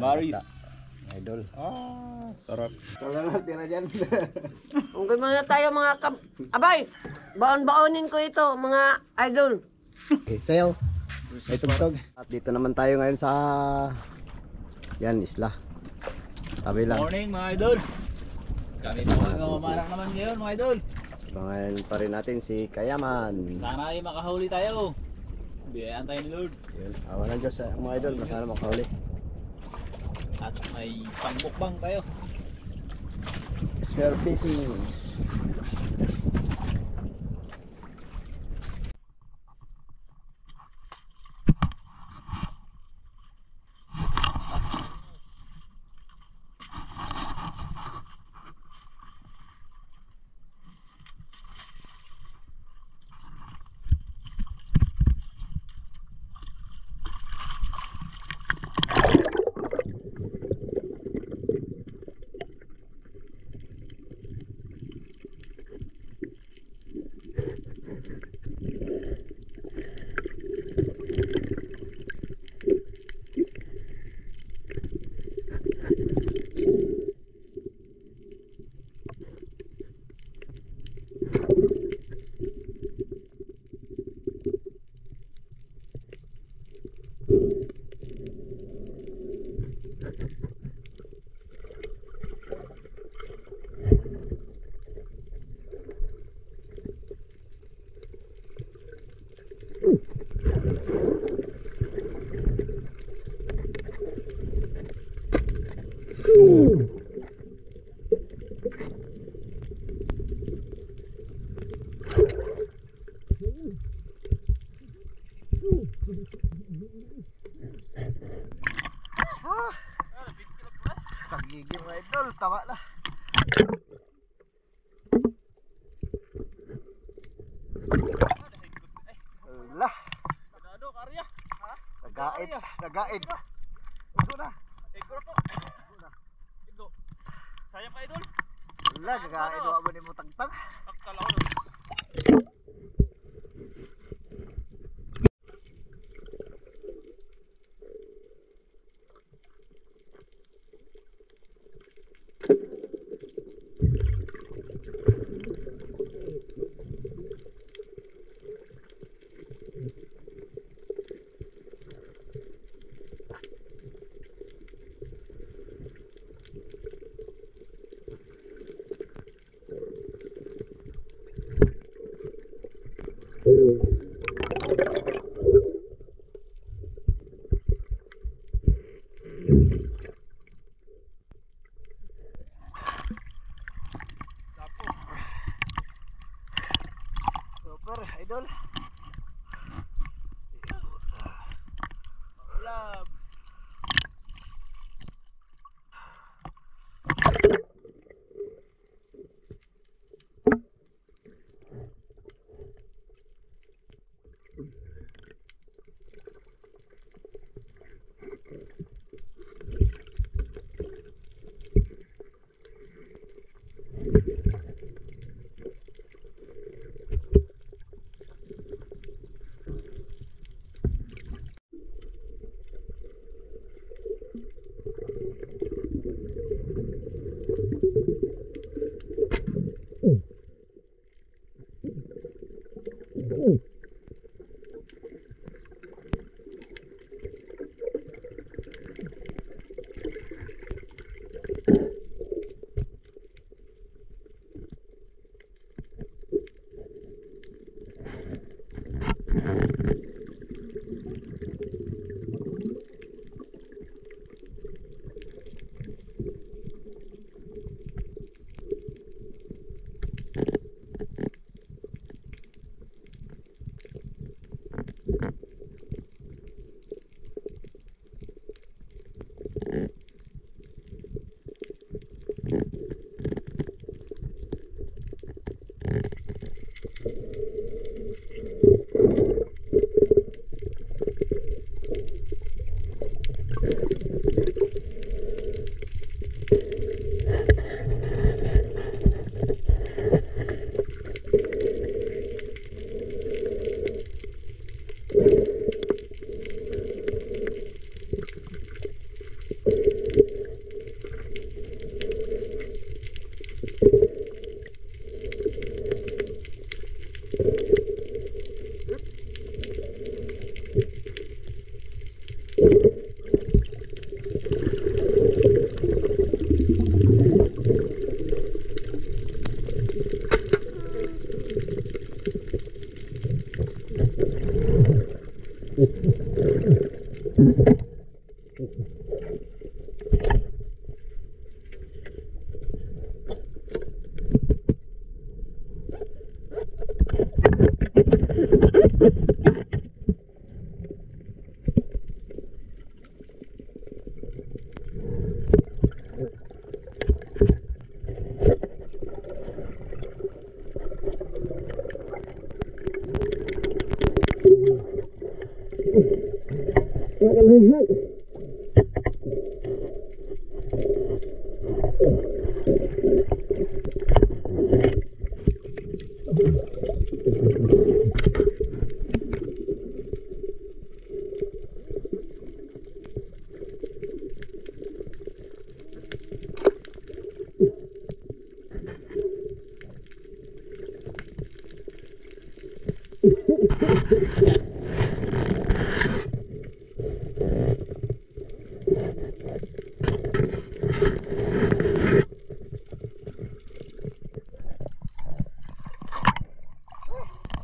Maris. Idol. Ah, sarap. Wala na, tira dyan. Unggoy muna tayo mga Abay, baon-baonin ko ito mga idol. Okay, sayaw. May tugtog. At dito naman tayo ngayon sa yan, isla. Sabi lang. Morning mga idol. Kami mga mamamarang naman ngayon mga idol. Bangayan pa rin natin si Kayaman. Sana ay makahuli tayo. Biyayaan tayo ni Lord. Yun, awa ng Diyos mga idol. Sana makahuli. At may pangbukbang tayo. Spear fishing. Pagiging mga idol, tama na. Allah. Nagaid, nagaid. Ito na. Ego po. Ego. Sayang ka idol. Allah, nagaid wa mo ni mo tagtang. Akala ko. Super, idol. Love.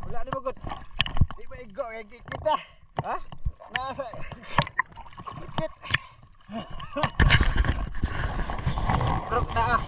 Wala ni bagot. Di ba igo kay kita? Ha? Nasa dikit. Krok na ah.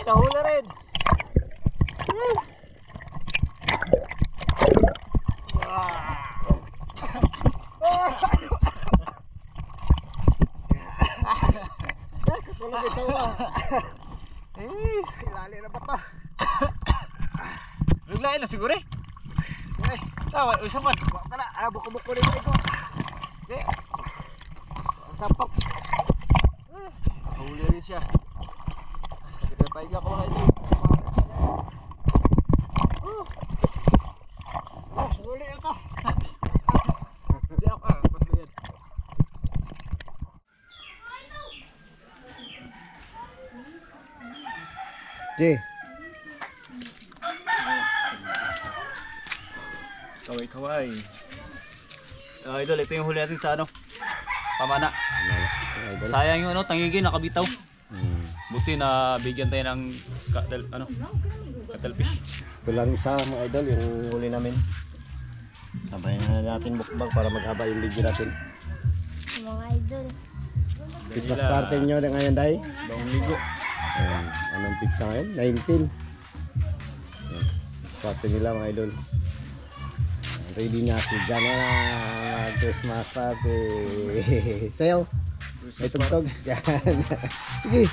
Nahula rin. Tulog ito ah. Ilali na ba pa? Luglain na siguro eh. Ay, Tawa, usap man. wak ka na. Ah, buko-buko rin ito. Di. Ang sapak. Nahuli rin siya. Sakit na paiga ko mga ito. Huli ako. Hindi ako ah, pas ba yan? Di. Kaway-kaway. Idol, ito yung huli natin sa ano? Pamana. Idol. Sayang yung ano, tangigi nakabitaw. Hmm. Buti na bigyan tayo ng cuttlefish. Ito lang isa mga idol, yung huli namin. Sabayan na natin mukbang para maghaba yung video natin. Mga idol. Christmas party nyo na ngayon, Day? Bawang ligo. Ayan. Anong pizza ngayon? 19. Ayan. Party nila mga idol. Ayan, ready na si Jana na Christmas party. Sayo. May tugtog. Yan. Sige.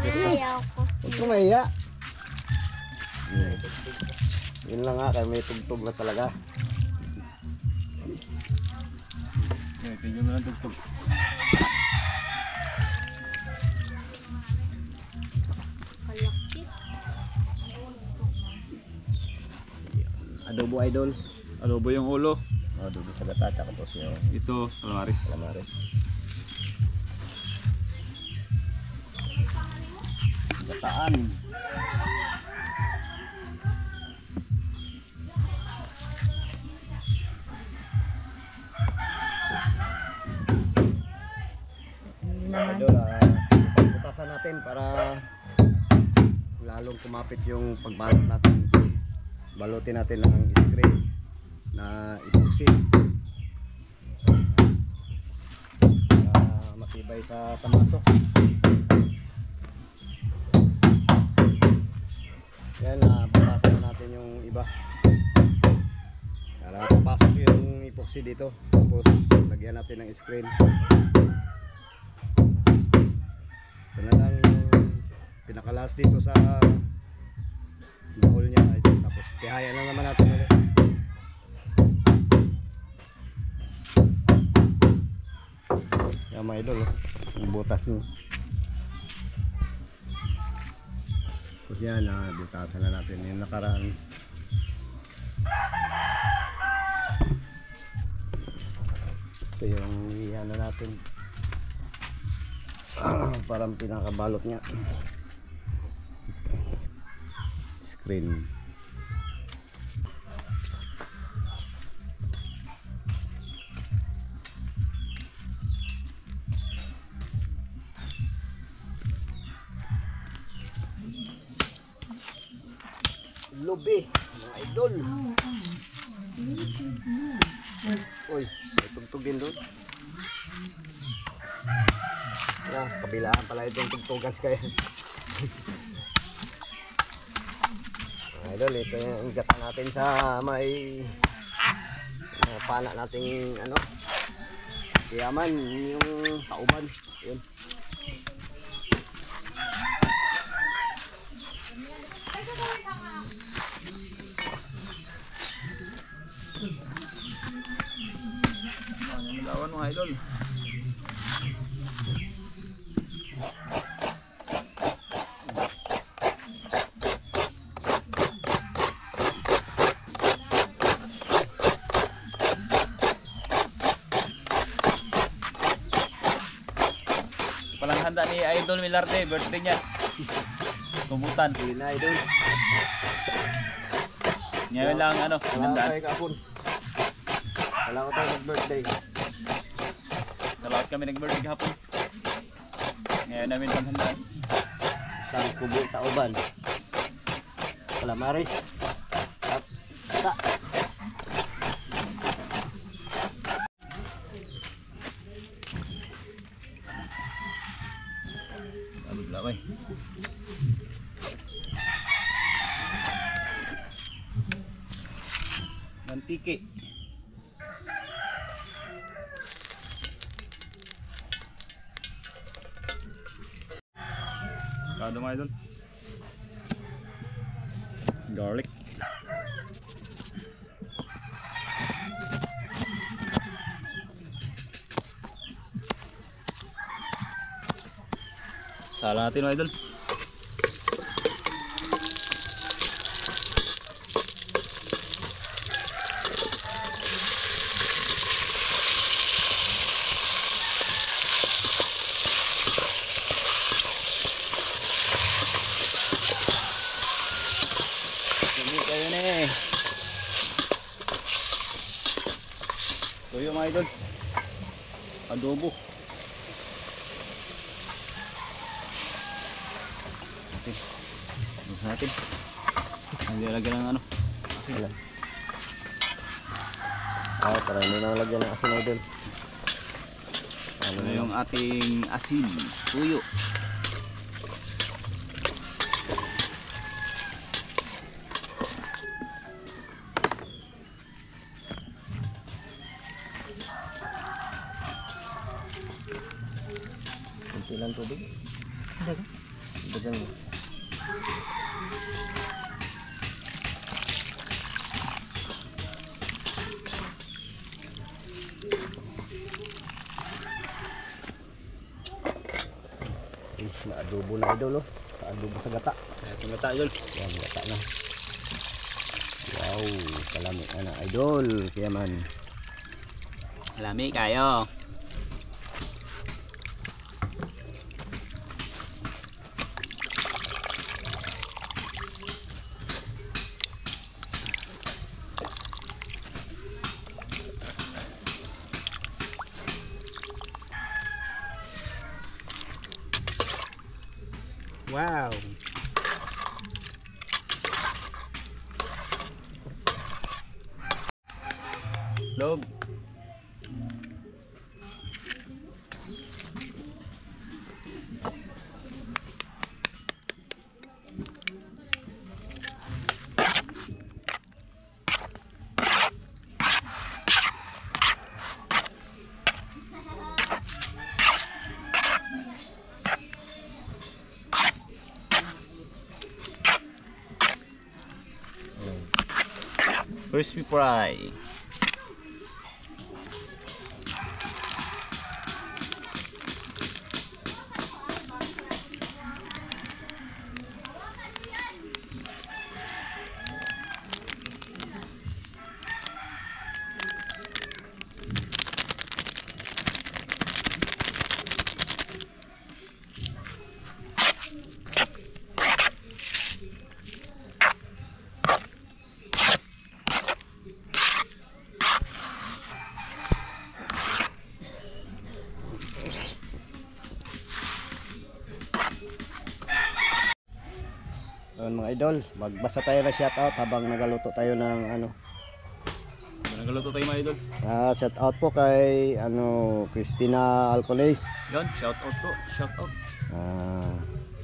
Naiyaw ko. Huwag ka mahiya. Yun lang nga, kaya may tugtog na talaga. Tingnan mo lang tugtog. Kalaki. Adobo idol. Adobo yung ulo. Adobo sa gata, tsaka po siya. Ito, calamaris. Calamares. Gataan. Idol, pagputasan natin para lalong kumapit yung pagbalot natin. Balutin natin ng spray na epoxy para matibay sa tamasok. Yan, butasan na natin yung iba. epoxy dito. Tapos lagyan natin ng screen. Ito na lang yung pinakalas dito sa bahol niya. Tapos tihaya na naman natin ulit. Yan mga idol, yung butas nyo. Tapos yan, butasan na natin yung nakaraan. Ito yung yan na natin. Parang pinakabalot niya. Screen. Lubi, mga idol. Uy, may tugtog din doon. Yan, kabilaan pala itong tugtugan kaya. Mga idol, ito yung gata natin sa may pana nating ano, kiyaman, yung tauban. Yun. Lawan mga idol. Palang handa ni Idol Milarde, birthday niya. Kumutan. Hindi na idol. Ngayon lang ano, Wala ko handaan. tayo kahapon. Wala ko tayo mag-birthday. Sa lahat kami nag-birthday kahapon. Ngayon namin panghandaan. Isang kubo tauban. Calamares. At ta. Abot laway. Mantiki. Kado mga idol. Garlic. Sala natin mga idol. Dumi kayo na eh. Tuyo mga idol. Adobo. Buksan natin. Hindi lagyan ng ano. Asin lang. Ah, para hindi na lagyan ng asin idol. Ano yung ating asin, tuyo. Kunti lang tubig. Dagdag mo. Na-adobo na idol oh. Adobo sa gata. Ito nga tayo. Yan, gata na. Wow, kalami na idol. Kaya man. Lami kayo. Wow. Log. Crispy fry. Ayun mga idol, magbasa tayo na shoutout habang nagaluto tayo ng ano. Nagaluto tayo mga idol. Shoutout po kay Christina Alcones. Yun, shout out po. Shout out.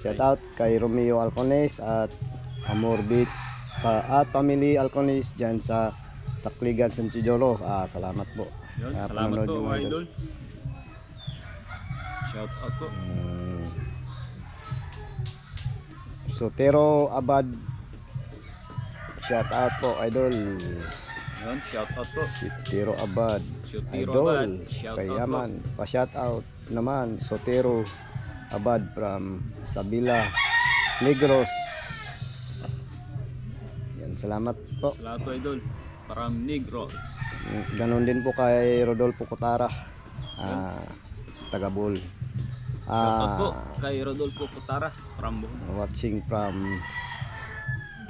Shoutout kay Romeo Alcones at Amor Beach at Family Alcones dyan sa Takligan, San Isidro. Salamat po. Yun, salamat panonood po nyo, mga idol. Shout out po. Sotero Abad, shout out po idol. Yun, shout out po. Sotero Abad, Sotero idol. Abad, shout out Kayaman, pa-shout out naman Sotero Abad from Sabila, Negros. Yan, salamat po. Salamat po idol. From Negros. Ganon din po kay Rodolfo Cotara, Tagabol. Shout out po kay Rodolfo Cotara from Bohol. Watching from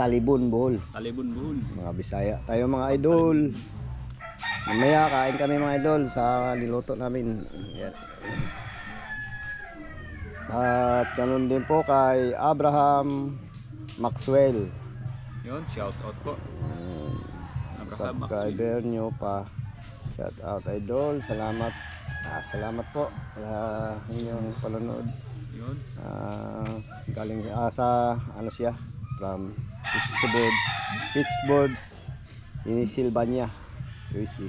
Talibon, Bohol. Talibon, Bohol. Mga Bisaya tayo mga idol. Mamaya kain kami mga idol sa niluto namin. Yan. At ganun din po kay Abraham Maxwell. Yun, shout out po. Abraham Maxwell. Subscriber nyo pa. Shout out idol. Salamat. Salamat po sa inyong panonood. Yun. Galing sa ano siya from Pittsburgh, Pennsylvania, USA.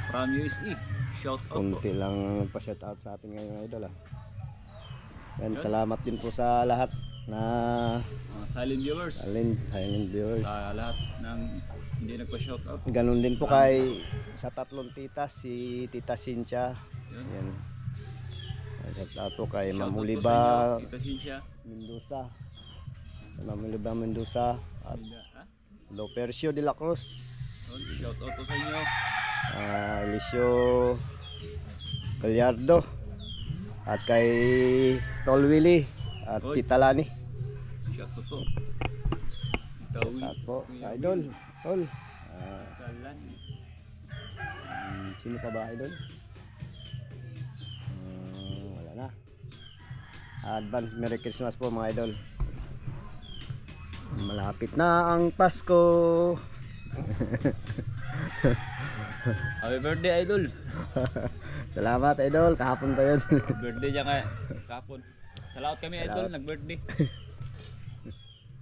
From USA. Shout out po. Kunti lang pa-shout out sa atin ngayon idol And salamat din po sa lahat na Silent viewers. silent viewers. Sa lahat ng hindi nagpa-shout out. Ganun din po kay sa tatlong titas, si Tita Cynthia. Yan. Shout out po kay Shout out po Mamuliba sa inyo, Tita Cynthia. Mendoza. Mamuliba Mendoza at Ha? Lopercio de la Cruz. Yun, shout out po sa inyo. Eliseo Gallardo at kay Tol Willie at Oy. Tita Lani. Shout out po. At po, idol, Tol. Kalan. Sino pa ba idol? Wala na. Advance Merry Christmas po mga idol. Malapit na ang Pasko. Happy birthday idol. Salamat idol, kahapon pa yun. Birthday niya kaya kapon. Salamat kami idol, nag-birthday.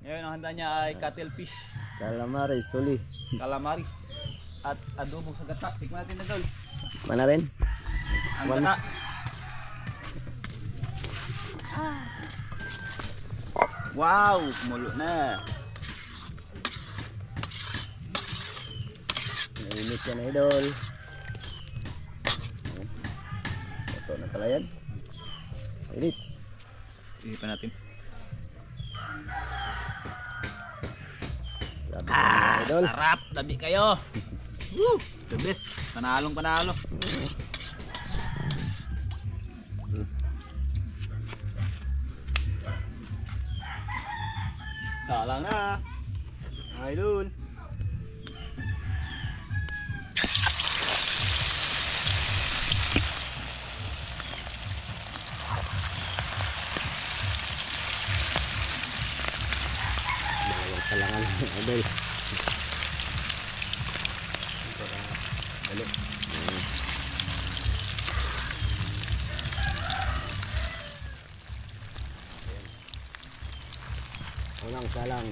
Ngayon ang handa niya ay cuttlefish, Calamari, suli. calamaris at adobo sa gata. Tikman natin idol. Mana rin? Ang One. gata. Wow, kumulo na. Nainit yan idol. Ito na pala yan. Init. Ihipan natin. Grabe na idol. Sarap, tabi kayo. Woo, the best. Panalong panalo. Salang na. Idol. Dalawang salangan idol. Dali. Unang salang.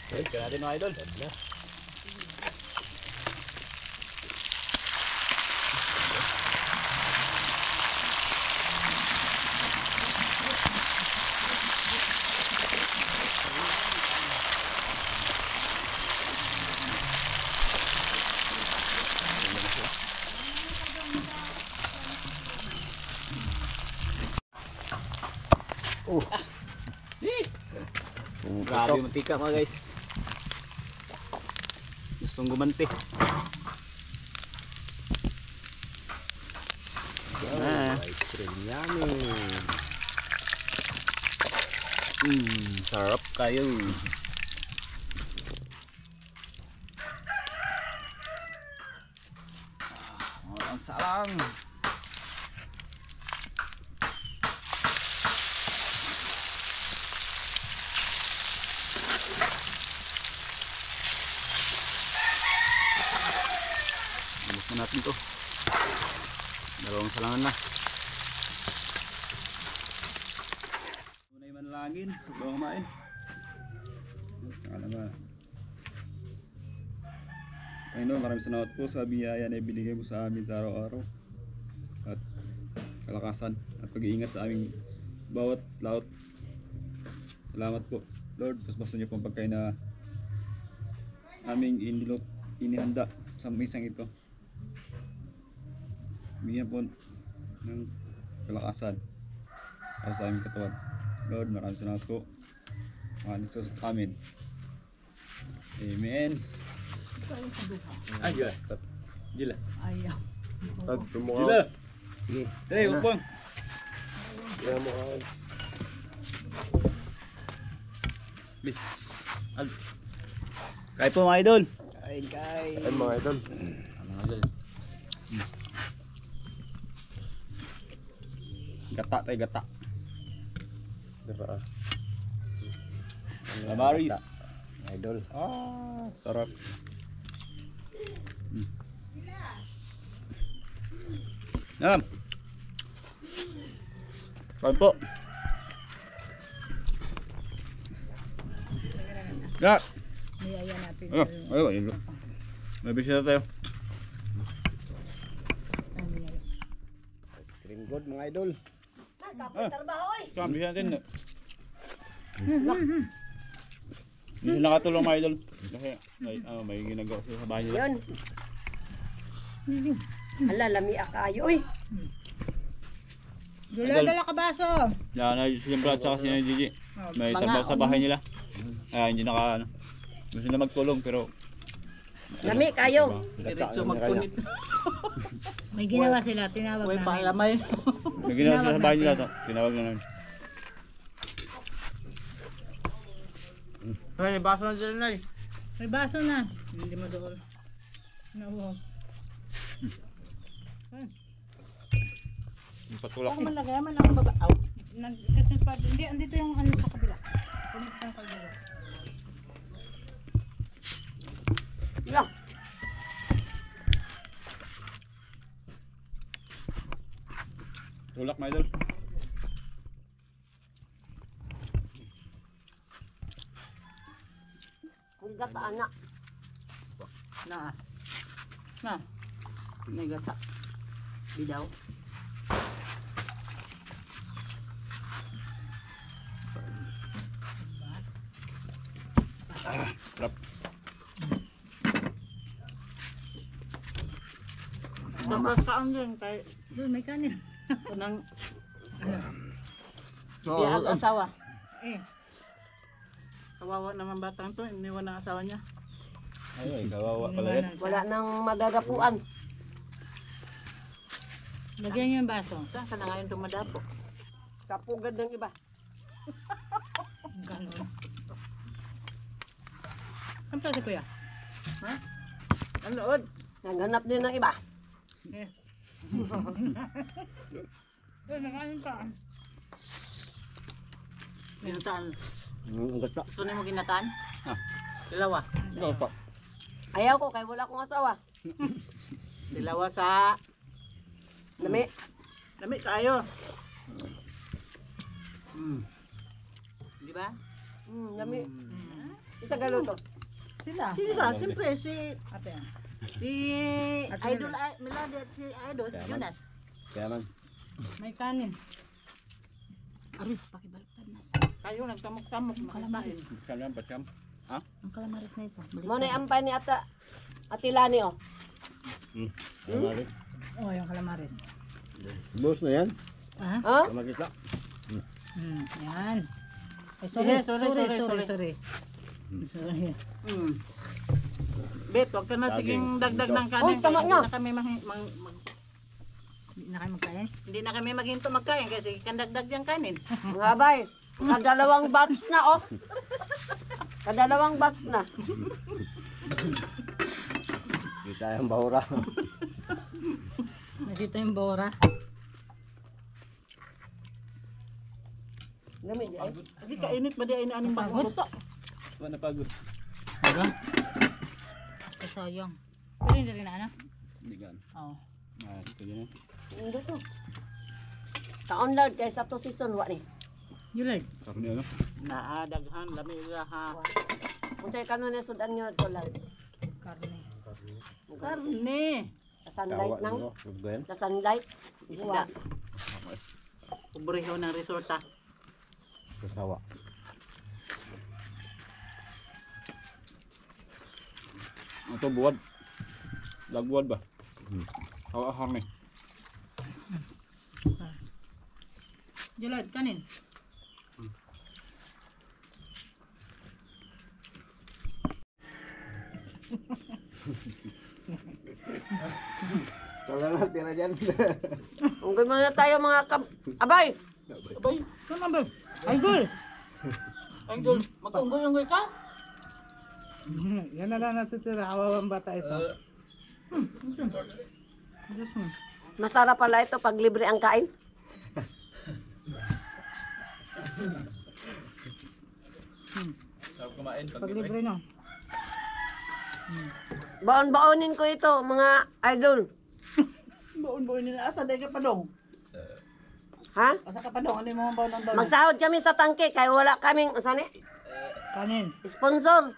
Kaya natin mga idol. Grabe yung mantika mga guys. Gustong gumanti. Ice cream yummy. Sarap kayo. Ang sarang. Alis na natin to. Dalawang salangan na. Tunay manalangin, subang kumain. Alam ba? Panginoon, maraming salamat po sa biyaya na ibinigay mo sa amin sa araw-araw. At kalakasan at pag-iingat sa aming bawat laot. Salamat po, Lord. Paspasan niyo po ang pagkain na aming inihanda sa misang ito. Bigyan po ng kalakasan para sa aming katawan. Lord, maraming salamat po. Mga Jesus, amen. Amen. Ay, gila. Gila. Ayaw. Pag Gila. tumukaw. Sige. Dali, upang. Kaya mo ka. Please. Kaya po mga idol. Ay, mga idol. Mga idol. Gata tayo, gata. Diba? Lamaris. Idol. Ah, sarap. Nalam. Kain po. Ya. Niyaya natin. Ayo, ayo. May bisita tayo. Ice cream good mga idol. Trabaho eh. Kami bisita natin. Hindi sila nakatulong mga idol. Kasi may ginagawa sila sa bahay nila. Yun. Hala, lami akayo. Uy. Dula, dala ka baso. Yan na yung brad sa kasi ni Gigi. May trabaho sa bahay nila. Hindi naka ano. Gusto nila magtulong pero Lami kayo. Diretso magpunit. May ginawa sila, tinawag namin. may ginawa sila sa bahay nila. Tinawag na namin. May baso na dyan na May baso na. Hindi mo doon. Nauho. Patulak. Kung malagay man ang baba. Aw. Kasi pa, hindi, andito yung ano sa kabila. Punit ng kalburo. Ilang. Tulak mga idol. Kung gata anak. Na. May gata. Bidaw. Sarap. Tapos kaon din kay doon may kanin. Nang Iya, asawa. Kawawa naman batang to, iniwan ng asawa niya. Ay, kawawa pala yan. Wala nang madadapuan. Lagyan niyo yung baso. Saan ka na ngayon tumadapo? Kapugad ng iba. Ganon. Ano to si kuya? Ha? Ang lood. Naghanap din ng iba. Nakain ka. Ginataan. Ang gata. Gusto niyo mo ginataan? Dilawa. Ikaw pa. Ayaw ko kay wala akong asawa. Dilawa sa Lami. lami kayo. Di ba? Lami. Isa galuto. Sila, siyempre si ate. Si Idol Melody at si Idol Jonas. Kaya man. May kanin. Ari, pakibaliktad na. Kayo nagtamok-tamok makalain. Kalam, patsyam. Ang kalamaris na isa. Mo na ampay ni Ate Lani oh. Oh, yung kalamaris. Boss na yan. Ha? Ha? Makita. Yan. Ay, sorry. Sorry. Bet, wag ka na Daging. siging dagdag ng Uy, kanin. tama Hindi na. na kami Hindi na kayo magkain? Hindi na kami maghinto magkain kasi kandagdag yung kanin. Mga abay, kadalawang batch na oh. Kadalawang batch na. Hindi tayong bahura. Nasita yung bora. Lamig ay. Hindi kainit ba di ay aning pagod? Wala na pagod. Sayang. Pero hindi rin ano? Hindi gan. Oo. Ah, ito yun. Hindi to. Taon lang kay sa to season wa ni. Yulay. Sarap niya, no? Naadaghan, lamila ha. Unsay kanon ni sudan nyo to lang. Karne. Karne. Sa sunlight nang. Gwen. Sa sunlight. Isda. Ubreho ng resort ha. Kasawa. Ito buwad. Lagbuwad ba? Hawak ni. Yulay, kanin. Wala na, tira dyan. Unggoy muna tayo mga abay. Abay, ano ba? Idol! Idol, mag-unggoy-unggoy ka? Yan na lang natutira, awawang bata ito. Diyos mo. Masarap pala ito pag libre ang kain. Sarap kumain. Pag libre no. Baon-baonin ko ito mga idol. Baon-baon nila, asa day ka pa dong? Ha? Asa ka pa dong? Ano yung mga baon-baon? Magsahod kami sa tangke kaya wala kaming sani Kanin. sponsor.